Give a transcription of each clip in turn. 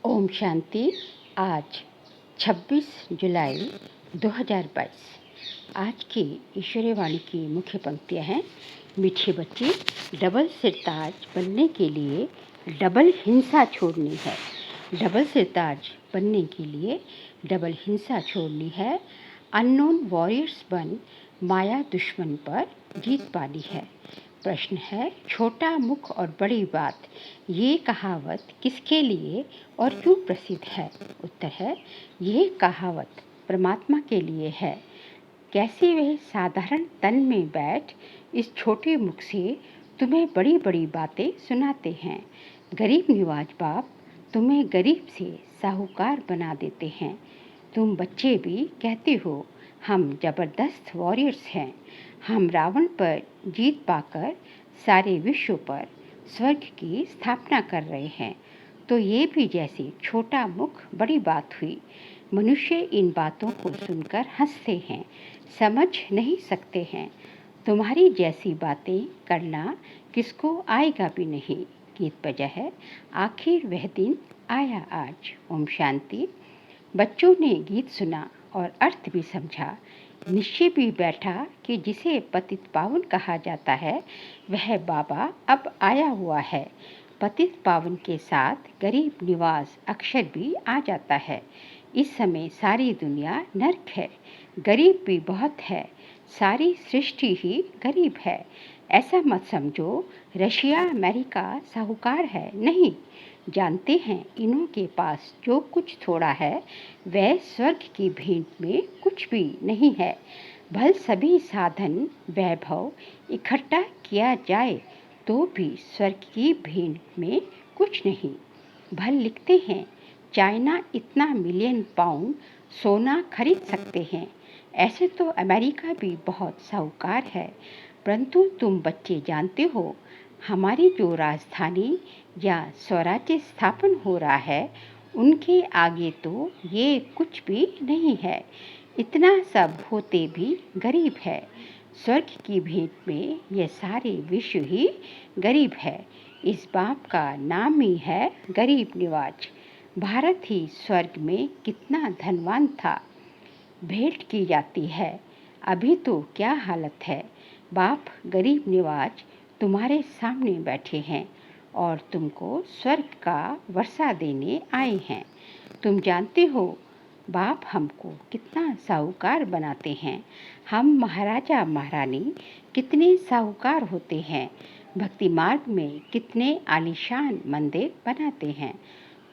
ओम शांति। आज 26 जुलाई 2022। आज की ईश्वरीय वाणी की मुख्य पंक्तियाँ हैं। मीठे बच्चे, डबल सिरताज बनने के लिए डबल हिंसा छोड़नी है। डबल सिरताज बनने के लिए डबल हिंसा छोड़नी है। अननोन वॉरियर्स बन माया दुश्मन पर जीत पानी है। प्रश्न है, छोटा मुख और बड़ी बात, ये कहावत किसके लिए और क्यों प्रसिद्ध है? उत्तर है, यह कहावत परमात्मा के लिए है। कैसे वह साधारण तन में बैठ इस छोटे मुख से तुम्हें बड़ी बड़ी बातें सुनाते हैं। गरीब निवाज बाप तुम्हें गरीब से साहूकार बना देते हैं। तुम बच्चे भी कहते हो हम जबरदस्त वॉरियर्स हैं। हम रावण पर जीत पाकर सारे विश्व पर स्वर्ग की स्थापना कर रहे हैं। तो ये भी जैसे छोटा मुख बड़ी बात हुई। मनुष्य इन बातों को सुनकर हंसते हैं, समझ नहीं सकते हैं। तुम्हारी जैसी बातें करना किसको आएगा भी नहीं। गीत बजा है, आखिर वह दिन आया आज। ओम शांति। बच्चों ने गीत सुना और अर्थ भी समझा। निश्चय भी बैठा कि जिसे पतित पावन कहा जाता है वह बाबा अब आया हुआ है। पतित पावन के साथ गरीब निवाज अक्षर भी आ जाता है। इस समय सारी दुनिया नर्क है, गरीब भी बहुत है, सारी सृष्टि ही गरीब है। ऐसा मत समझो रशिया अमेरिका साहूकार है, नहीं। जानते हैं इन्हों के पास जो कुछ थोड़ा है वह स्वर्ग की भेंट में कुछ भी नहीं है। भल सभी साधन वैभव इकट्ठा किया जाए तो भी स्वर्ग की भेंट में कुछ नहीं। भल लिखते हैं चाइना इतना मिलियन पाउंड सोना खरीद सकते हैं। ऐसे तो अमेरिका भी बहुत साहूकार है, परंतु तुम बच्चे जानते हो हमारी जो राजधानी या स्वराज्य स्थापन हो रहा है उनके आगे तो ये कुछ भी नहीं है। इतना सब होते भी गरीब है। स्वर्ग की भेंट में ये सारे विश्व ही गरीब है। इस बाप का नाम ही है गरीब निवाज। भारत ही स्वर्ग में कितना धनवान था। भेंट की जाती है, अभी तो क्या हालत है। बाप गरीब निवाज तुम्हारे सामने बैठे हैं और तुमको स्वर्ग का वर्षा देने आए हैं। तुम जानते हो बाप हमको कितना साहूकार बनाते हैं। हम महाराजा महारानी कितने साहूकार होते हैं। भक्ति मार्ग में कितने आलीशान मंदिर बनाते हैं।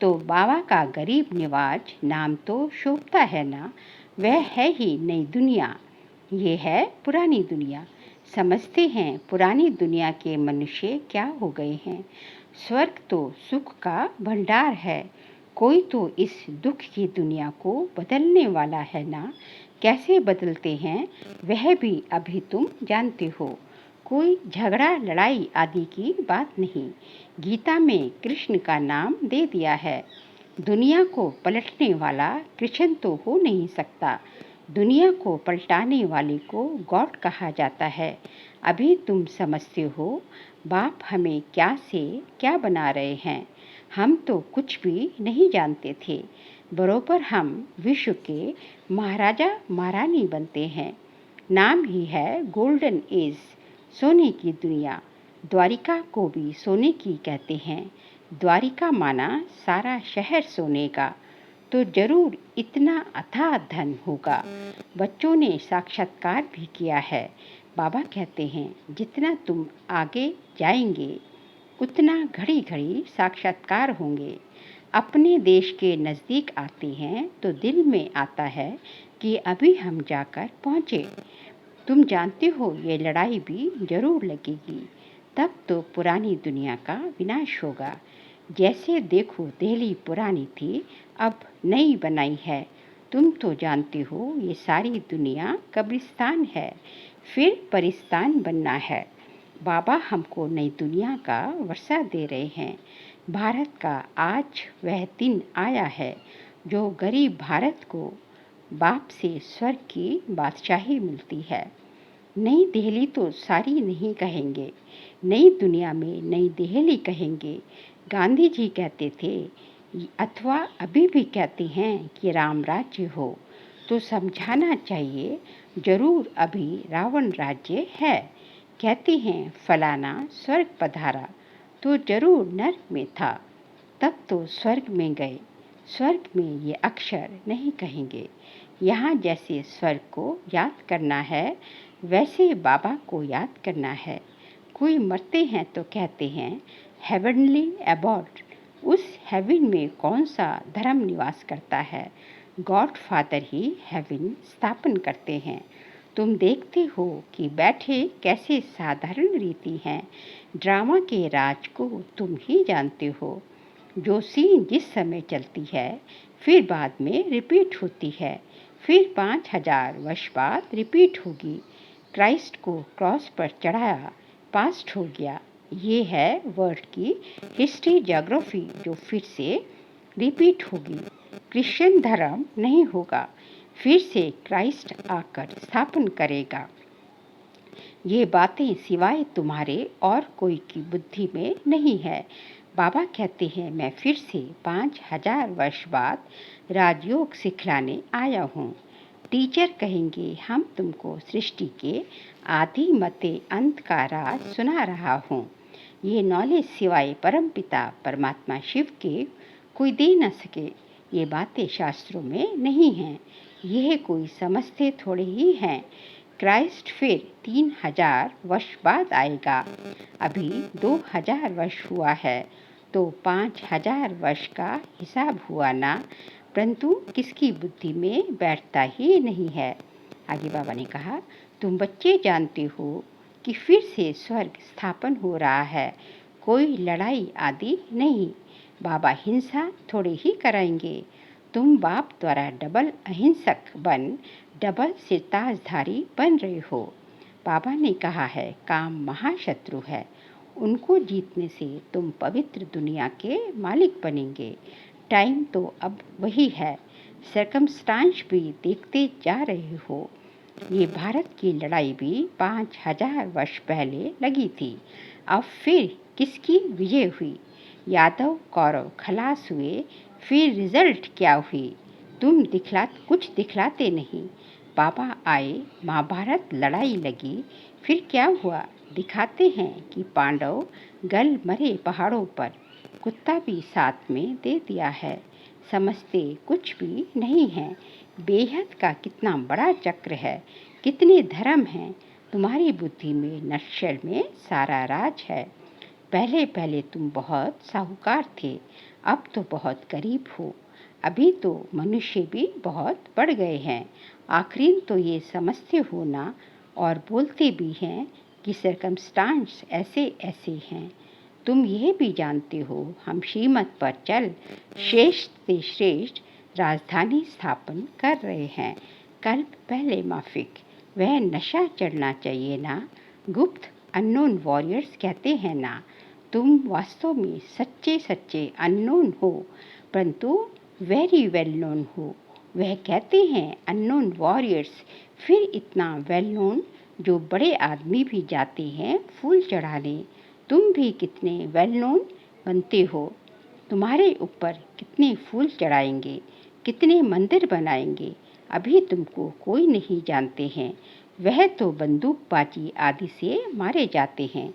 तो बाबा का गरीब निवाज नाम तो शोभता है ना। वह है ही नई दुनिया, ये है पुरानी दुनिया। समझते हैं पुरानी दुनिया के मनुष्य क्या हो गए हैं। स्वर्ग तो सुख का भंडार है। कोई तो इस दुख की दुनिया को बदलने वाला है ना। कैसे बदलते हैं वह भी अभी तुम जानते हो। कोई झगड़ा लड़ाई आदि की बात नहीं। गीता में कृष्ण का नाम दे दिया है। दुनिया को पलटने वाला कृष्ण तो हो नहीं सकता। दुनिया को पलटाने वाले को गॉड कहा जाता है। अभी तुम समझते हो बाप हमें क्या से क्या बना रहे हैं। हम तो कुछ भी नहीं जानते थे। बरोबर हम विश्व के महाराजा महारानी बनते हैं। नाम ही है गोल्डन एज, सोने की दुनिया। द्वारिका को भी सोने की कहते हैं। द्वारिका माना सारा शहर सोने का। तो जरूर इतना अथाह धन होगा। बच्चों ने साक्षात्कार भी किया है। बाबा कहते हैं जितना तुम आगे जाएंगे उतना घड़ी घड़ी साक्षात्कार होंगे। अपने देश के नज़दीक आते हैं तो दिल में आता है कि अभी हम जाकर पहुँचे। तुम जानते हो ये लड़ाई भी जरूर लगेगी। तब तो पुरानी दुनिया का विनाश होगा। जैसे देखो दिल्ली पुरानी थी, अब नई बनाई है। तुम तो जानते हो ये सारी दुनिया कब्रिस्तान है, फिर परिस्तान बनना है। बाबा हमको नई दुनिया का वर्षा दे रहे हैं। भारत का आज वह दिन आया है जो गरीब भारत को बाप से स्वर्ग की बादशाही मिलती है। नई दिल्ली तो सारी नहीं कहेंगे, नई दुनिया में नई दिल्ली कहेंगे। गांधी जी कहते थे अथवा अभी भी कहते हैं कि राम राज्य हो, तो समझाना चाहिए जरूर अभी रावण राज्य है। कहते हैं फलाना स्वर्ग पधारा, तो जरूर नर्क में था, तब तो स्वर्ग में गए। स्वर्ग में ये अक्षर नहीं कहेंगे। यहाँ जैसे स्वर्ग को याद करना है, वैसे बाबा को याद करना है। कोई मरते हैं तो कहते हैं हेवनली अबॉर्ड। उस हेवन में कौन सा धर्म निवास करता है? गॉड फादर ही हेवन स्थापन करते हैं। तुम देखते हो कि बैठे कैसे साधारण रीति हैं। ड्रामा के राज को तुम ही जानते हो। जो सीन जिस समय चलती है, फिर बाद में रिपीट होती है, फिर 5000 वर्ष बाद रिपीट होगी। क्राइस्ट को क्रॉस पर चढ़ाया, पास्ट हो गया। ये है वर्ल्ड की हिस्ट्री ज्योग्राफी जो फिर से रिपीट होगी। क्रिश्चियन धर्म नहीं होगा, फिर से क्राइस्ट आकर स्थापन करेगा। ये बातें सिवाय तुम्हारे और कोई की बुद्धि में नहीं है। बाबा कहते हैं मैं फिर से 5000 वर्ष बाद राजयोग सिखलाने आया हूँ। टीचर कहेंगे हम तुमको सृष्टि के आदि मते अंत का राज सुना रहा हूँ। ये नॉलेज सिवाय परमपिता परमात्मा शिव के कोई दे न सके। ये बातें शास्त्रों में नहीं हैं। यह कोई समझते थोड़े ही हैं। क्राइस्ट फिर 3000 वर्ष बाद आएगा। अभी 2000 वर्ष हुआ है, तो 5000 वर्ष का हिसाब हुआ ना, परंतु किसकी बुद्धि में बैठता ही नहीं है। आगे बाबा ने कहा तुम बच्चे जानते हो कि फिर से स्वर्ग स्थापन हो रहा है। कोई लड़ाई आदि नहीं। बाबा हिंसा थोड़े ही कराएंगे। तुम बाप द्वारा डबल अहिंसक बन डबल सिरताजधारी बन रहे हो। बाबा ने कहा है काम महाशत्रु है, उनको जीतने से तुम पवित्र दुनिया के मालिक बनेंगे। टाइम तो अब वही है। सर्कमस्टांस भी देखते जा रहे हो। ये भारत की लड़ाई भी 5000 वर्ष पहले लगी थी। अब फिर किसकी विजय हुई? यादव कौरव खलास हुए, फिर रिजल्ट क्या हुई? तुम कुछ दिखलाते नहीं। बाबा आए, महाभारत लड़ाई लगी, फिर क्या हुआ? दिखाते हैं कि पांडव गल मरे पहाड़ों पर, कुत्ता भी साथ में दे दिया है। समझते कुछ भी नहीं है। बेहद का कितना बड़ा चक्र है, कितने धर्म हैं। तुम्हारी बुद्धि में नक्शल में सारा राज है। पहले पहले तुम बहुत साहूकार थे, अब तो बहुत गरीब हो। अभी तो मनुष्य भी बहुत बढ़ गए हैं। आखिर तो ये समझते हो ना, और बोलते भी हैं कि सर्कमस्टांस ऐसे ऐसे हैं। तुम यह भी जानते हो हम श्रीमत पर चल श्रेष्ठ से श्रेष्ठ राजधानी स्थापन कर रहे हैं। कल्प पहले माफिक, वह नशा चढ़ना चाहिए ना। गुप्त अननोन वॉरियर्स कहते हैं ना। तुम वास्तव में सच्चे सच्चे अननोन हो, परंतु वेरी वेल नोन हो। वह कहते हैं अननोन वॉरियर्स, फिर इतना वेल नोन जो बड़े आदमी भी जाते हैं फूल चढ़ाने। तुम भी कितने वेल नोन बनते हो। तुम्हारे ऊपर कितने फूल चढ़ाएंगे, कितने मंदिर बनाएंगे। अभी तुमको कोई नहीं जानते हैं। वह तो बंदूकबाजी आदि से मारे जाते हैं।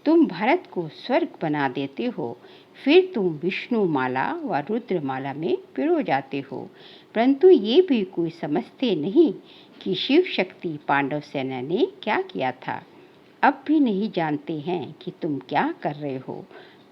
तुम भारत को स्वर्ग बना देते हो, फिर तुम विष्णु माला व रुद्र माला में पिरो जाते हो। परंतु ये भी कोई समझते नहीं कि शिव शक्ति पांडव सेना ने क्या किया था। अब भी नहीं जानते हैं कि तुम क्या कर रहे हो।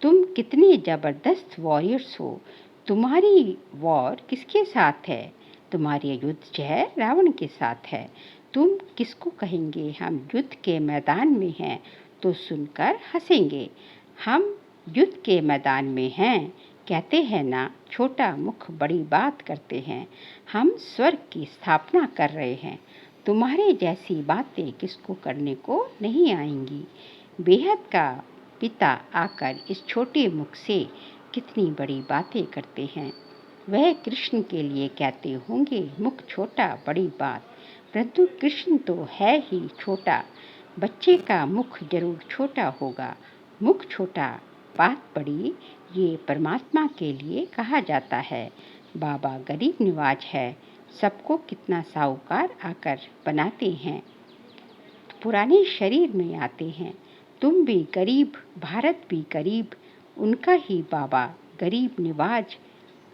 तुम कितने जबरदस्त वॉरियर्स हो। तुम्हारी वॉर किसके साथ है? तुम्हारी युद्ध जो है रावण के साथ है। तुम किसको कहेंगे हम युद्ध के मैदान में हैं, तो सुनकर हंसेंगे। हम युद्ध के मैदान में हैं, कहते हैं ना, छोटा मुख बड़ी बात करते हैं। हम स्वर्ग की स्थापना कर रहे हैं। तुम्हारे जैसी बातें किसको करने को नहीं आएंगी। बेहद का पिता आकर इस छोटे मुख से कितनी बड़ी बातें करते हैं। वह कृष्ण के लिए कहते होंगे मुख छोटा बड़ी बात, परंतु कृष्ण तो है ही छोटा। बच्चे का मुख जरूर छोटा होगा। मुख छोटा बात बड़ी, ये परमात्मा के लिए कहा जाता है। बाबा गरीब निवाज है, सबको कितना साहूकार आकर बनाते हैं, पुराने शरीर में आते हैं। तुम भी गरीब, भारत भी गरीब, उनका ही बाबा गरीब निवाज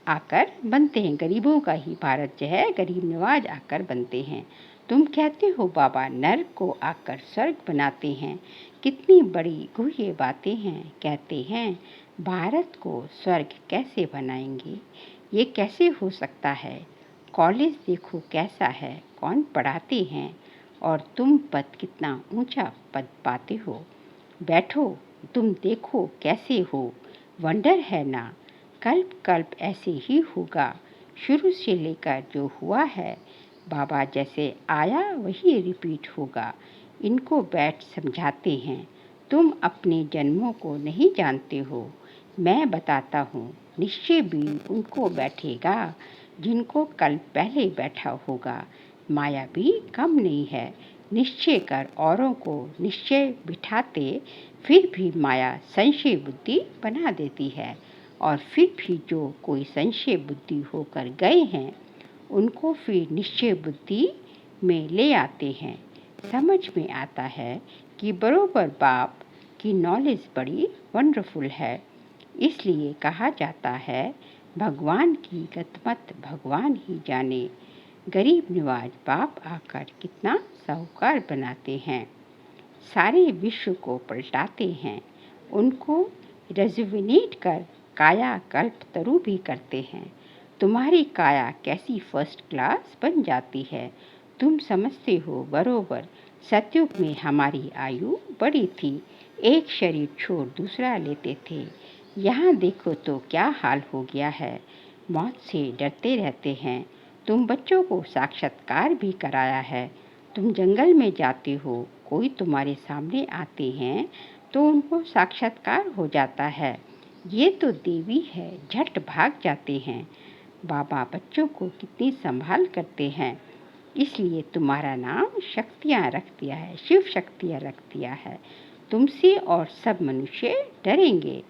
आकर बनते हैं। गरीबों का ही भारत जो है गरीब निवाज आकर बनते हैं। तुम कहते हो बाबा नर्क को आकर स्वर्ग बनाते हैं, कितनी बड़ी गुह्य बातें हैं। कहते हैं भारत को स्वर्ग कैसे बनाएंगे, ये कैसे हो सकता है। कॉलेज देखो कैसा है, कौन पढ़ाते हैं, और तुम पद कितना ऊंचा पद पाते हो। बैठो, तुम देखो कैसे हो, वंडर है ना। कल्प कल्प ऐसे ही होगा, शुरू से लेकर जो हुआ है। बाबा जैसे आया वही रिपीट होगा, इनको बैठ समझाते हैं। तुम अपने जन्मों को नहीं जानते हो, मैं बताता हूँ। निश्चय भी उनको बैठेगा जिनको कल पहले बैठा होगा। माया भी कम नहीं है, निश्चय कर औरों को निश्चय बिठाते, फिर भी माया संशय बुद्धि बना देती है। और फिर भी जो कोई संशय बुद्धि होकर गए हैं, उनको फिर निश्चय बुद्धि में ले आते हैं। समझ में आता है कि बरोबर बाप की नॉलेज बड़ी वंडरफुल है। इसलिए कहा जाता है भगवान की गतमत भगवान ही जाने। गरीब निवाज बाप आकर कितना साहूकार बनाते हैं, सारे विश्व को पलटाते हैं। उनको रेजुविनेट कर काया कल्प तरु भी करते हैं। तुम्हारी काया कैसी फर्स्ट क्लास बन जाती है। तुम समझते हो बरोबर सतयुग में हमारी आयु बड़ी थी, एक शरीर छोड़ दूसरा लेते थे। यहाँ देखो तो क्या हाल हो गया है, मौत से डरते रहते हैं। तुम बच्चों को साक्षात्कार भी कराया है। तुम जंगल में जाते हो, कोई तुम्हारे सामने आते हैं तो उनको साक्षात्कार हो जाता है। ये तो देवी है, झट भाग जाते हैं। बाबा बच्चों को कितनी संभाल करते हैं, इसलिए तुम्हारा नाम शक्तियाँ रख दिया है, शिव शक्तियाँ रख दिया है। तुमसे और सब मनुष्य डरेंगे।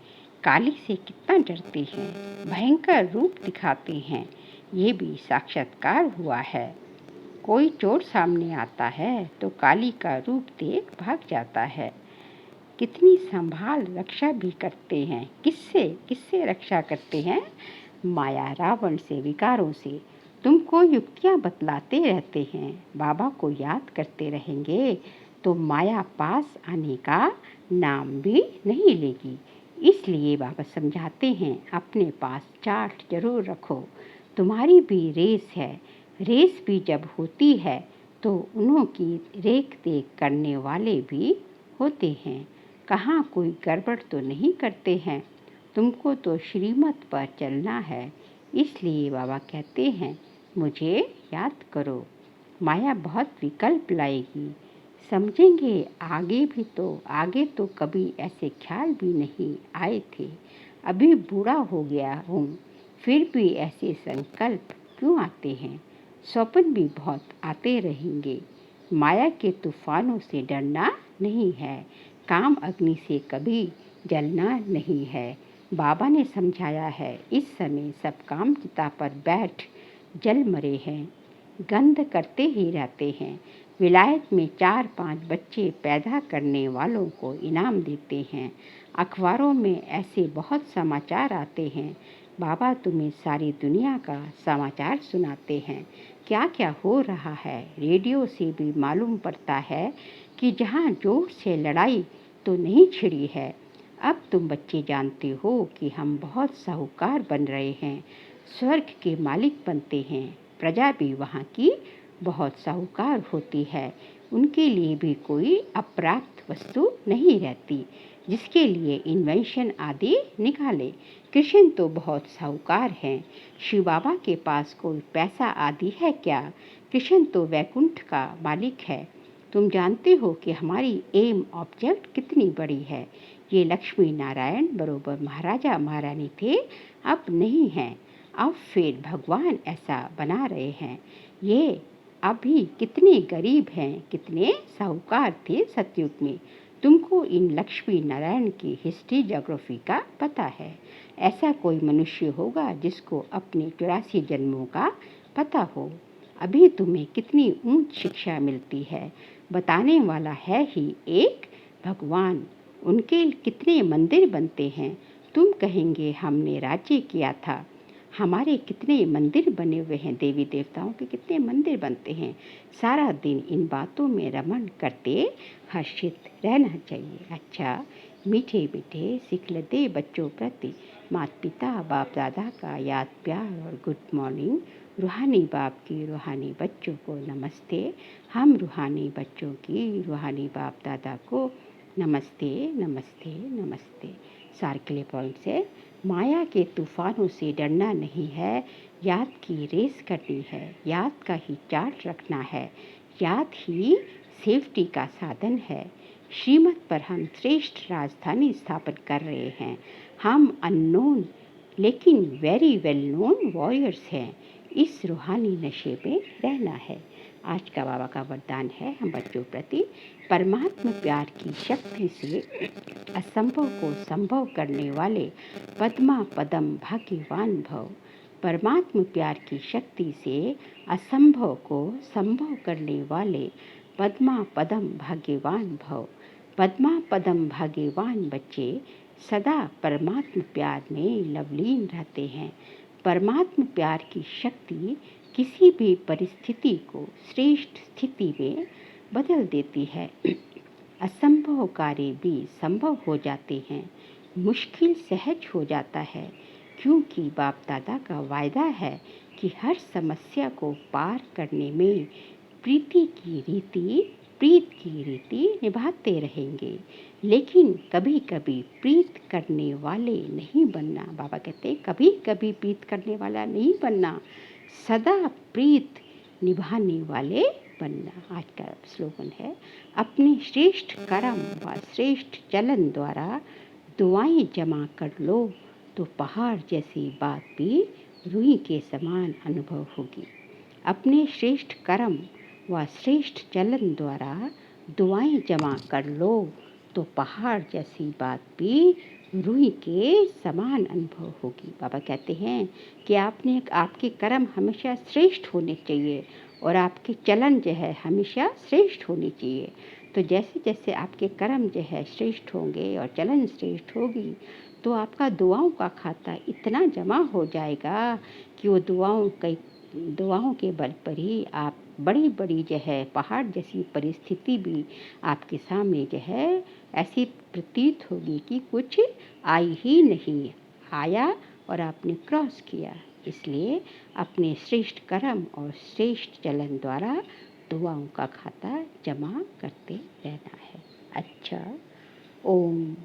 काली से कितना डरते हैं, भयंकर रूप दिखाते हैं, ये भी साक्षात्कार हुआ है। कोई चोर सामने आता है तो काली का रूप देख भाग जाता है। कितनी संभाल रक्षा भी करते हैं। किससे किससे रक्षा करते हैं, माया रावण से, विकारों से। तुमको युक्तियाँ बतलाते रहते हैं, बाबा को याद करते रहेंगे तो माया पास आने का नाम भी नहीं लेगी। इसलिए बाबा समझाते हैं अपने पास चार्ट जरूर रखो। तुम्हारी भी रेस है, रेस भी जब होती है तो उन्हों की रेख देख करने वाले भी होते हैं। कहाँ कोई गड़बड़ तो नहीं करते हैं। तुमको तो श्रीमत पर चलना है, इसलिए बाबा कहते हैं मुझे याद करो। माया बहुत विकल्प लाएगी, समझेंगे आगे भी तो। आगे तो कभी ऐसे ख्याल भी नहीं आए थे। अभी बूढ़ा हो गया हूँ, फिर भी ऐसे संकल्प क्यों आते हैं। स्वप्न भी बहुत आते रहेंगे। माया के तूफानों से डरना नहीं है, काम अग्नि से कभी जलना नहीं है। बाबा ने समझाया है, इस समय सब काम चिता पर बैठ जल मरे हैं, गंध करते ही रहते हैं। विलायत में 4-5 बच्चे पैदा करने वालों को इनाम देते हैं। अखबारों में ऐसे बहुत समाचार आते हैं। बाबा तुम्हें सारी दुनिया का समाचार सुनाते हैं, क्या क्या हो रहा है। रेडियो से भी मालूम पड़ता है कि जहाँ जोर से लड़ाई तो नहीं छिड़ी है। अब तुम बच्चे जानते हो कि हम बहुत साहूकार बन रहे हैं, स्वर्ग के मालिक बनते हैं। प्रजा भी वहाँ की बहुत साहूकार होती है, उनके लिए भी कोई अप्राप्त वस्तु नहीं रहती जिसके लिए इन्वेंशन आदि निकाले। कृष्ण तो बहुत साहूकार हैं, शिव बाबा के पास कोई पैसा आदि है क्या। कृष्ण तो वैकुंठ का मालिक है। तुम जानते हो कि हमारी एम ऑब्जेक्ट कितनी बड़ी है। ये लक्ष्मी नारायण बरोबर महाराजा महारानी थे, अब नहीं हैं। अब फिर भगवान ऐसा बना रहे हैं। ये अभी कितने गरीब हैं, कितने साहूकार थे सतयुग में। तुमको इन लक्ष्मी नारायण की हिस्ट्री ज्योग्राफी का पता है। ऐसा कोई मनुष्य होगा जिसको अपने 84 जन्मों का पता हो। अभी तुम्हें कितनी ऊंच शिक्षा मिलती है, बताने वाला है ही एक भगवान। उनके कितने मंदिर बनते हैं, तुम कहेंगे हमने राज्य किया था। हमारे कितने मंदिर बने हुए हैं, देवी देवताओं के कितने मंदिर बनते हैं। सारा दिन इन बातों में रमण करते हर्षित रहना चाहिए। अच्छा, मीठे मीठे सिखलते बच्चों प्रति माता पिता बाप दादा का याद प्यार और गुड मॉर्निंग। रूहानी बाप की रूहानी बच्चों को नमस्ते। हम रूहानी बच्चों की रूहानी बाप दादा को नमस्ते नमस्ते नमस्ते। सार के लिए पॉइंट्स है, माया के तूफानों से डरना नहीं है, याद की रेस करनी है, याद का ही चार्ट रखना है, याद ही सेफ्टी का साधन है। श्रीमत पर हम श्रेष्ठ राजधानी स्थापन कर रहे हैं। हम अननोन लेकिन वेरी वेल नोन वॉरियर्स हैं। इस रूहानी नशे में रहना है। आज का बाबा का वरदान है हम बच्चों प्रति, परमात्मा प्यार की शक्ति से असंभव को संभव करने वाले पद्मा पदम भाग्यवान भव। परमात्मा प्यार की शक्ति से असंभव को संभव करने वाले पद्मा पदम भाग्यवान भव। पद्मा पदम भाग्यवान बच्चे सदा परमात्मा प्यार में लवलीन रहते हैं। परमात्मा प्यार की शक्ति किसी भी परिस्थिति को श्रेष्ठ स्थिति में बदल देती है। असंभव कार्य भी संभव हो जाते हैं, मुश्किल सहज हो जाता है, क्योंकि बाप दादा का वायदा है कि हर समस्या को पार करने में प्रीत की रीति निभाते रहेंगे। लेकिन कभी कभी प्रीत करने वाले नहीं बनना। बाबा कहते हैं कभी कभी प्रीत करने वाला नहीं बनना, सदा प्रीत निभाने वाले बनना। आज का स्लोगन है, अपने श्रेष्ठ कर्म व श्रेष्ठ चलन द्वारा दुआएं जमा कर लो तो पहाड़ जैसी बात भी रूई के समान अनुभव होगी। अपने श्रेष्ठ कर्म व श्रेष्ठ चलन द्वारा दुआएं जमा कर लो तो पहाड़ जैसी बात भी रूई के समान अनुभव होगी। बाबा कहते हैं कि आपके कर्म हमेशा श्रेष्ठ होने चाहिए और आपके चलन जो है हमेशा श्रेष्ठ होनी चाहिए। तो जैसे जैसे आपके कर्म जो है श्रेष्ठ होंगे और चलन श्रेष्ठ होगी, तो आपका दुआओं का खाता इतना जमा हो जाएगा कि वो दुआओं के बल पर ही आप बड़ी बड़ी जो है पहाड़ जैसी परिस्थिति भी आपके सामने जो है ऐसी प्रतीत होगी कि कुछ आई ही नहीं, आया और आपने क्रॉस किया। इसलिए अपने श्रेष्ठ कर्म और श्रेष्ठ चलन द्वारा दुआओं का खाता जमा करते रहना है। अच्छा, ओम